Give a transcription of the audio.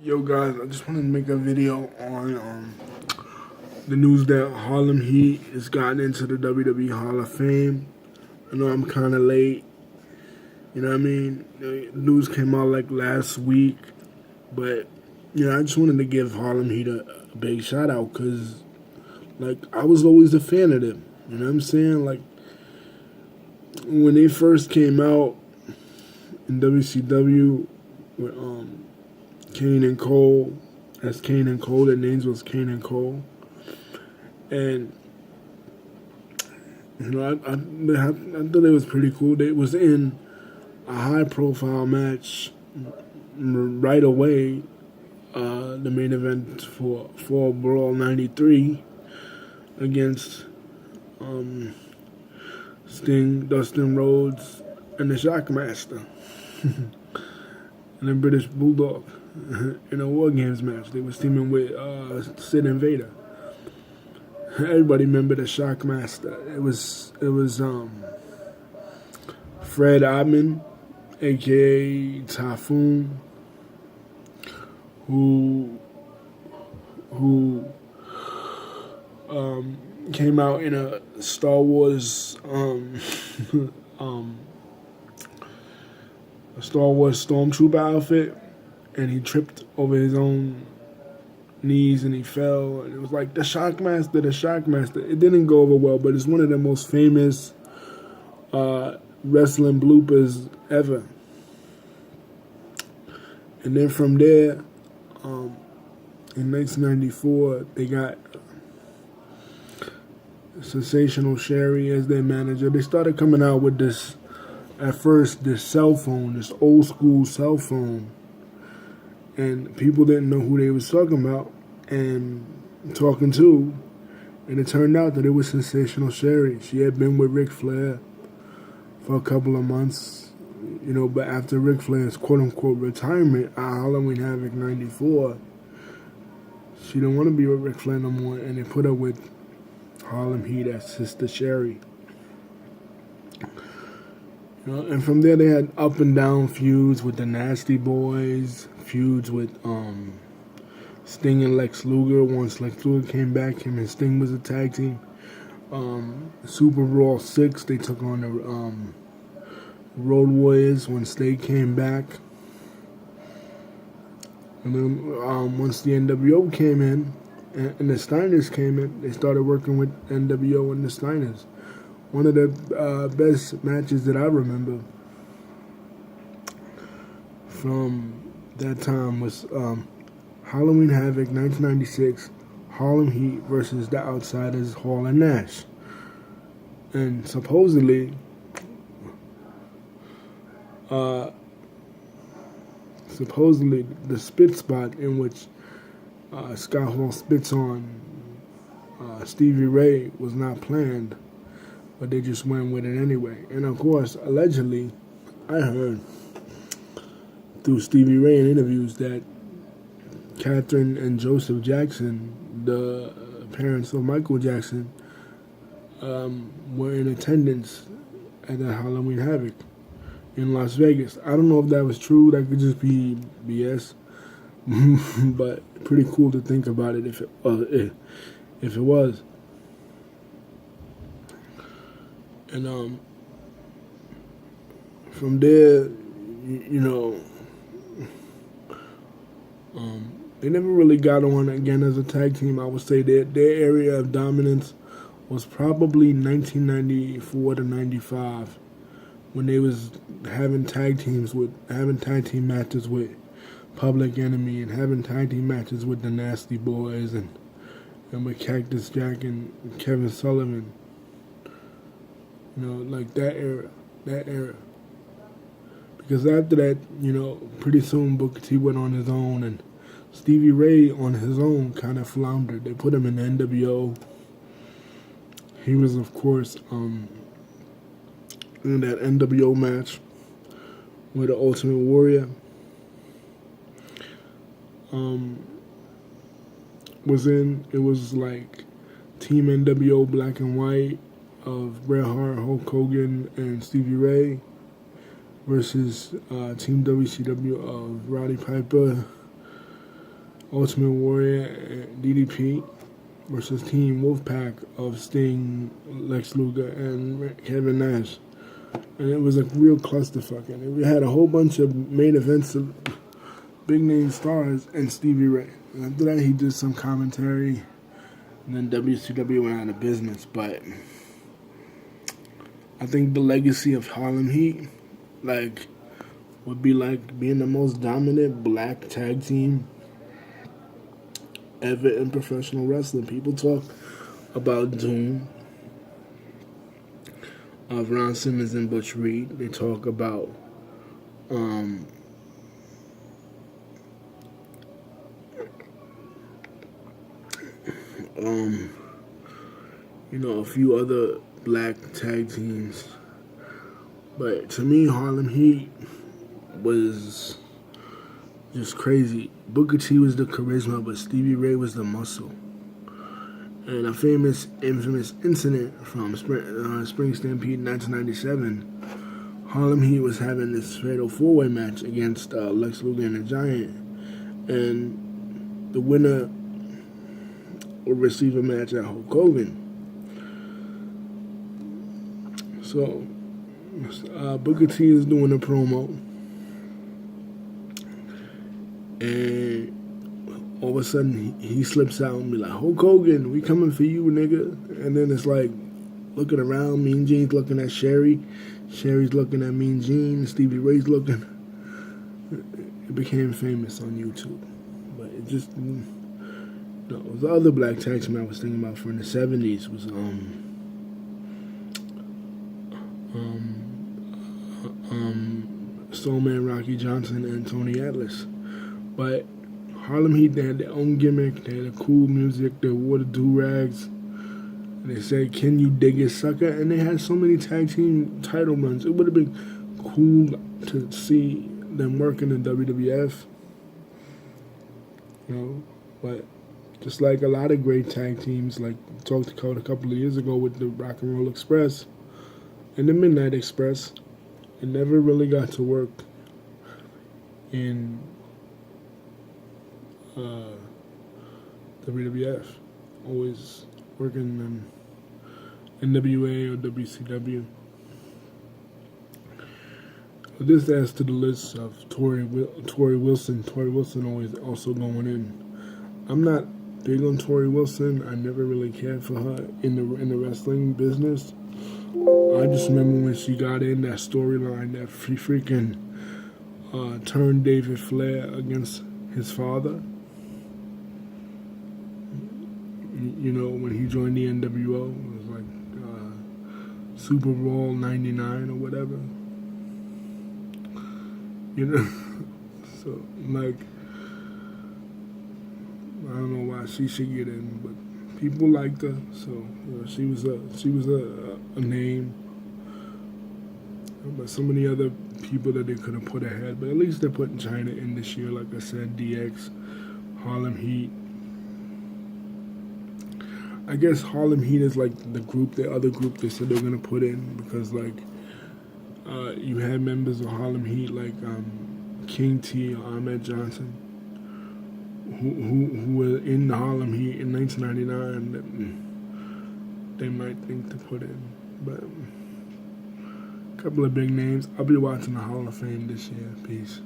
Yo guys, I just wanted to make a video on the news that Harlem Heat has gotten into the WWE Hall of Fame. I know I'm kind of late, you know what I mean? The news came out like last week, but I just wanted to give Harlem Heat a big shout out because like I was always a fan of them. You know what I'm saying? Like when they first came out in WCW with Kane and Cole, as Kane and Cole, their names was Kane and Cole. And I thought it was pretty cool. They was in a high-profile match right away. The main event for Fall Brawl '93 against Sting, Dustin Rhodes, and the Shockmaster, and the British Bulldog in a War Games match. They was teaming with Sid and Vader. Everybody remember the Shockmaster. It was Fred Odman, aka Typhoon, who came out in a Star Wars a Star Wars stormtrooper outfit, and he tripped over his own knees and he fell, and it was like the Shockmaster, the Shockmaster. It didn't go over well, but it's one of the most famous wrestling bloopers ever. And then from there, in 1994, they got Sensational Sherry as their manager. They started coming out with this, at first, this cell phone, this old school cell phone. And people didn't know who they was talking about and talking to. And it turned out that it was Sensational Sherry. She had been with Ric Flair for a couple of months, but after Ric Flair's quote-unquote retirement at Halloween Havoc 94, she didn't want to be with Ric Flair no more, and they put her with Harlem Heat as Sister Sherry. And from there they had up and down feuds with the Nasty Boys, feuds with Sting and Lex Luger. Once Lex Luger came back, him and Sting was a tag team. Super Brawl 6, they took on the Road Warriors once they came back. And then once the NWO came in and the Steiners came in, they started working with NWO and the Steiners. One of the best matches that I remember from that time was Halloween Havoc 1996, Harlem Heat versus the Outsiders, Hall and Nash. And supposedly the spit spot in which Scott Hall spits on Stevie Ray was not planned, but they just went with it anyway. And of course, allegedly, I heard through Stevie Ray in interviews that Catherine and Joseph Jackson, the parents of Michael Jackson, were in attendance at the Halloween Havoc in Las Vegas. I don't know if that was true. That could just be BS. But pretty cool to think about it if it was. And from there, they never really got on again as a tag team. I would say their area of dominance was probably 1994 to 95, when they was having tag team matches with Public Enemy and having tag team matches with the Nasty Boys and with Cactus Jack and Kevin Sullivan. Like that era. Because after that, pretty soon Booker T went on his own, and Stevie Ray on his own kind of floundered. They put him in the NWO. He was, of course, in that NWO match with the Ultimate Warrior. It was like Team NWO Black and White of Bret Hart, Hulk Hogan, and Stevie Ray versus Team WCW of Roddy Piper, Ultimate Warrior, DDP versus Team Wolfpack of Sting, Lex Luger, and Kevin Nash. And it was a real clusterfuck. And we had a whole bunch of main events of big name stars and Stevie Ray. And after that, he did some commentary. And then WCW went out of business. But I think the legacy of Harlem Heat, like, would be like being the most dominant black tag team ever in professional wrestling. People talk about Doom, of Ron Simmons and Butch Reed. They talk about a few other black tag teams. But to me, Harlem Heat was just crazy. Booker T was the charisma, but Stevie Ray was the muscle. And a infamous incident from Spring Stampede in 1997, Harlem Heat was having this fatal four-way match against Lex Luger and the Giant. And the winner would receive a match at Hulk Hogan. So, Booker T is doing a promo. And all of a sudden, he slips out and be like, Hulk Hogan, we coming for you, nigga. And then it's like, looking around, Mean Gene's looking at Sherry. Sherry's looking at Mean Gene. Stevie Ray's looking. It became famous on YouTube. But it just, the other black tag team I was thinking about from the 70s was, Soulman Rocky Johnson and Tony Atlas. But Harlem Heat, they had their own gimmick. They had a cool music. They wore the do-rags. They said, "Can you dig it, sucker?" And they had so many tag team title runs. It would have been cool to see them work in the WWF. But just like a lot of great tag teams, like we talked about a couple of years ago with the Rock and Roll Express and the Midnight Express, it never really got to work in WWF. Always working in NWA or WCW. This adds to the list of Tori Wilson. Tori Wilson always also going in. I'm not big on Tori Wilson. I never really cared for her in the wrestling business. I just remember when she got in that storyline that she freaking turned David Flair against his father. When he joined the NWO, it was like Super Bowl '99 or whatever. So like, I don't know why she should get in, but people liked her, so she was a name. But so many other people that they could have put ahead, but at least they're putting China in this year. Like I said, DX, Harlem Heat. I guess Harlem Heat is like the other group they said they were gonna put in, because like you had members of Harlem Heat like King T or Ahmed Johnson who were in the Harlem Heat in 1999 that they might think to put in, but a couple of big names. I'll be watching the Hall of Fame this year. Peace.